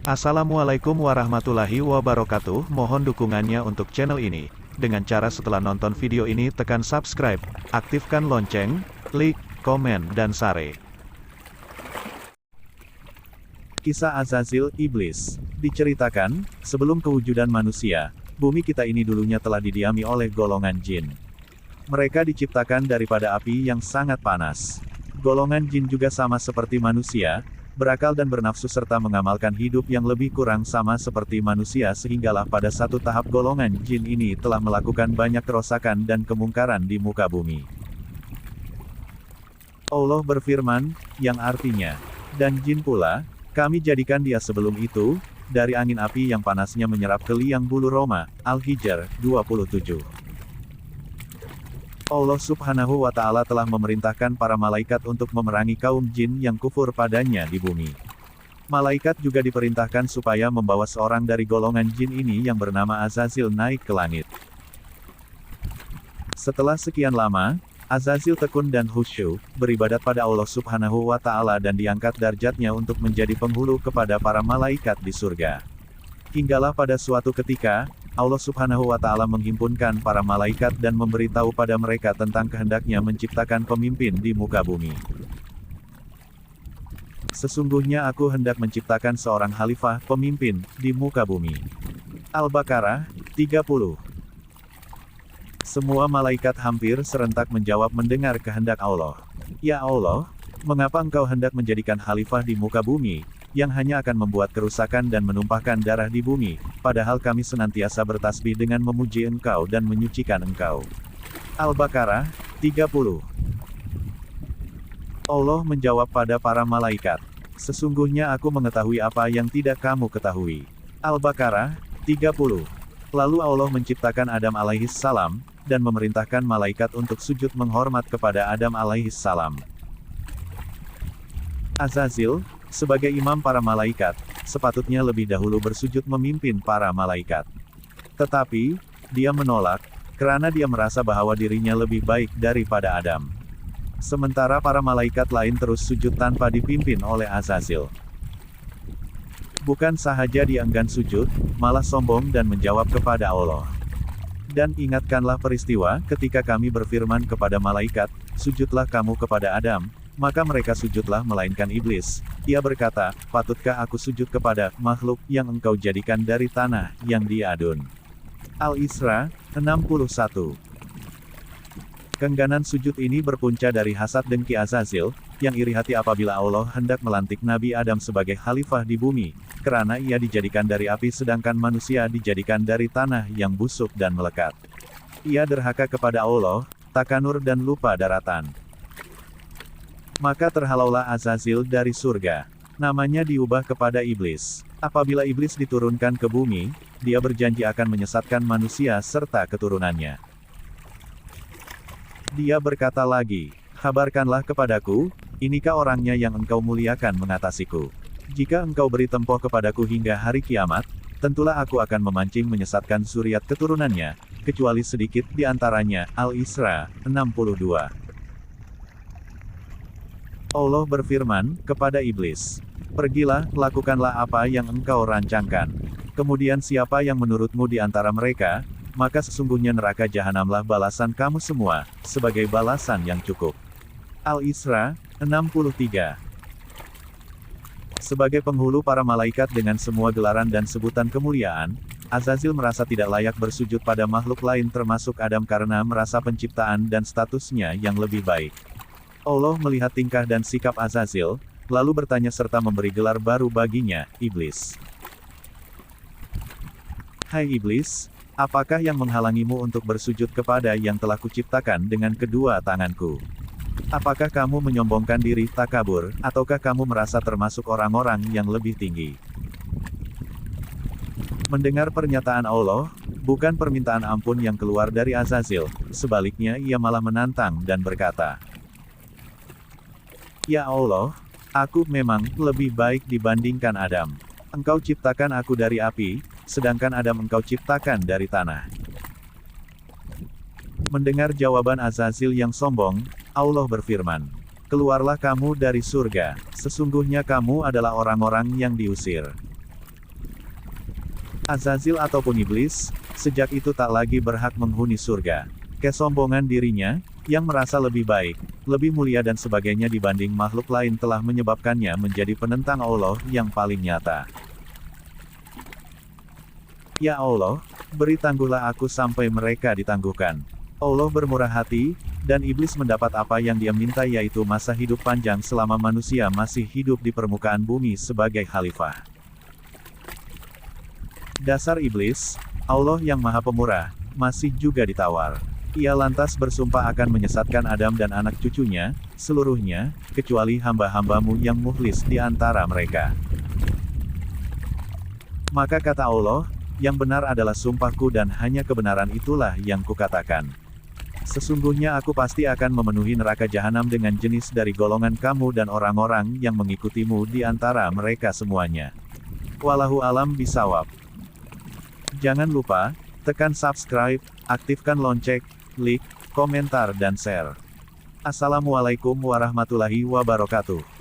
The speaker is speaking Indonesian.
Assalamualaikum warahmatullahi wabarakatuh. Mohon dukungannya untuk channel ini. Dengan cara setelah nonton video ini tekan subscribe, aktifkan lonceng, like, komen, dan share. Kisah Azazil, Iblis. Diceritakan, sebelum kewujudan manusia, bumi kita ini dulunya telah didiami oleh golongan jin. Mereka diciptakan daripada api yang sangat panas. Golongan jin juga sama seperti manusia, berakal dan bernafsu serta mengamalkan hidup yang lebih kurang sama seperti manusia sehinggalah pada satu tahap golongan jin ini telah melakukan banyak kerosakan dan kemungkaran di muka bumi. Allah berfirman, yang artinya, dan jin pula, kami jadikan dia sebelum itu, dari angin api yang panasnya menyerap ke liang bulu roma, Al-Hijr, 27. Allah Subhanahu wa Ta'ala telah memerintahkan para malaikat untuk memerangi kaum jin yang kufur padanya di bumi. Malaikat juga diperintahkan supaya membawa seorang dari golongan jin ini yang bernama Azazil naik ke langit. Setelah sekian lama, Azazil tekun dan khusyuk, beribadat pada Allah Subhanahu wa Ta'ala dan diangkat darjatnya untuk menjadi penghulu kepada para malaikat di surga. Hinggalah pada suatu ketika, Allah Subhanahu wa Ta'ala menghimpunkan para malaikat dan memberitahu pada mereka tentang kehendaknya menciptakan pemimpin di muka bumi. Sesungguhnya aku hendak menciptakan seorang khalifah, pemimpin, di muka bumi. Al-Baqarah, 30. Semua malaikat hampir serentak menjawab mendengar kehendak Allah. Ya Allah, mengapa engkau hendak menjadikan khalifah di muka bumi, yang hanya akan membuat kerusakan dan menumpahkan darah di bumi, padahal kami senantiasa bertasbih dengan memuji engkau dan menyucikan engkau. Al-Baqarah, 30. Allah menjawab pada para malaikat, sesungguhnya aku mengetahui apa yang tidak kamu ketahui. Al-Baqarah, 30. Lalu Allah menciptakan Adam alaihissalam, dan memerintahkan malaikat untuk sujud menghormat kepada Adam alaihissalam. Azazil, sebagai imam para malaikat, sepatutnya lebih dahulu bersujud memimpin para malaikat. Tetapi, dia menolak, karena dia merasa bahwa dirinya lebih baik daripada Adam. Sementara para malaikat lain terus sujud tanpa dipimpin oleh Azazil. Bukan sahaja dia enggan sujud, malah sombong dan menjawab kepada Allah. Dan ingatkanlah peristiwa ketika kami berfirman kepada malaikat, sujudlah kamu kepada Adam, maka mereka sujudlah melainkan iblis. Ia berkata, patutkah aku sujud kepada makhluk yang engkau jadikan dari tanah yang diadun. Al-Isra, 61. Keengganan sujud ini berpunca dari hasad dengki Azazil, yang iri hati apabila Allah hendak melantik Nabi Adam sebagai khalifah di bumi, karena ia dijadikan dari api sedangkan manusia dijadikan dari tanah yang busuk dan melekat. Ia derhaka kepada Allah, takanur dan lupa daratan. Maka terhalaulah Azazil dari surga. Namanya diubah kepada iblis. Apabila iblis diturunkan ke bumi, dia berjanji akan menyesatkan manusia serta keturunannya. Dia berkata lagi, kabarkanlah kepadaku, inikah orangnya yang engkau muliakan mengatasiku. Jika engkau beri tempoh kepadaku hingga hari kiamat, tentulah aku akan memancing menyesatkan zuriat keturunannya, kecuali sedikit di antaranya. Al-Isra, 62. Allah berfirman kepada iblis, pergilah, lakukanlah apa yang engkau rancangkan. Kemudian siapa yang menurutmu di antara mereka, maka sesungguhnya neraka jahanamlah balasan kamu semua, sebagai balasan yang cukup. Al-Isra, 63. Sebagai penghulu para malaikat dengan semua gelaran dan sebutan kemuliaan, Azazil merasa tidak layak bersujud pada makhluk lain termasuk Adam karena merasa penciptaan dan statusnya yang lebih baik. Allah melihat tingkah dan sikap Azazil, lalu bertanya serta memberi gelar baru baginya, Iblis. Hai Iblis, apakah yang menghalangimu untuk bersujud kepada yang telah kuciptakan dengan kedua tanganku? Apakah kamu menyombongkan diri, takabur, ataukah kamu merasa termasuk orang-orang yang lebih tinggi? Mendengar pernyataan Allah, bukan permintaan ampun yang keluar dari Azazil, sebaliknya ia malah menantang dan berkata, Ya Allah, aku memang lebih baik dibandingkan Adam. Engkau ciptakan aku dari api, sedangkan Adam engkau ciptakan dari tanah. Mendengar jawaban Azazil yang sombong, Allah berfirman, keluarlah kamu dari surga, sesungguhnya kamu adalah orang-orang yang diusir. Azazil ataupun iblis, sejak itu tak lagi berhak menghuni surga. Kesombongan dirinya, yang merasa lebih baik, lebih mulia dan sebagainya dibanding makhluk lain telah menyebabkannya menjadi penentang Allah yang paling nyata. Ya Allah, beri tangguhlah aku sampai mereka ditangguhkan. Allah bermurah hati, dan iblis mendapat apa yang dia minta yaitu masa hidup panjang selama manusia masih hidup di permukaan bumi sebagai khalifah. Dasar iblis, Allah yang maha pemurah, masih juga ditawar. Ia lantas bersumpah akan menyesatkan Adam dan anak cucunya, seluruhnya, kecuali hamba-hambamu yang mukhlis di antara mereka. Maka kata Allah, yang benar adalah sumpahku dan hanya kebenaran itulah yang kukatakan. Sesungguhnya aku pasti akan memenuhi neraka jahanam dengan jenis dari golongan kamu dan orang-orang yang mengikutimu di antara mereka semuanya. Wallahu alam bisawab. Jangan lupa, tekan subscribe, aktifkan lonceng, like, komentar dan share. Assalamualaikum warahmatullahi wabarakatuh.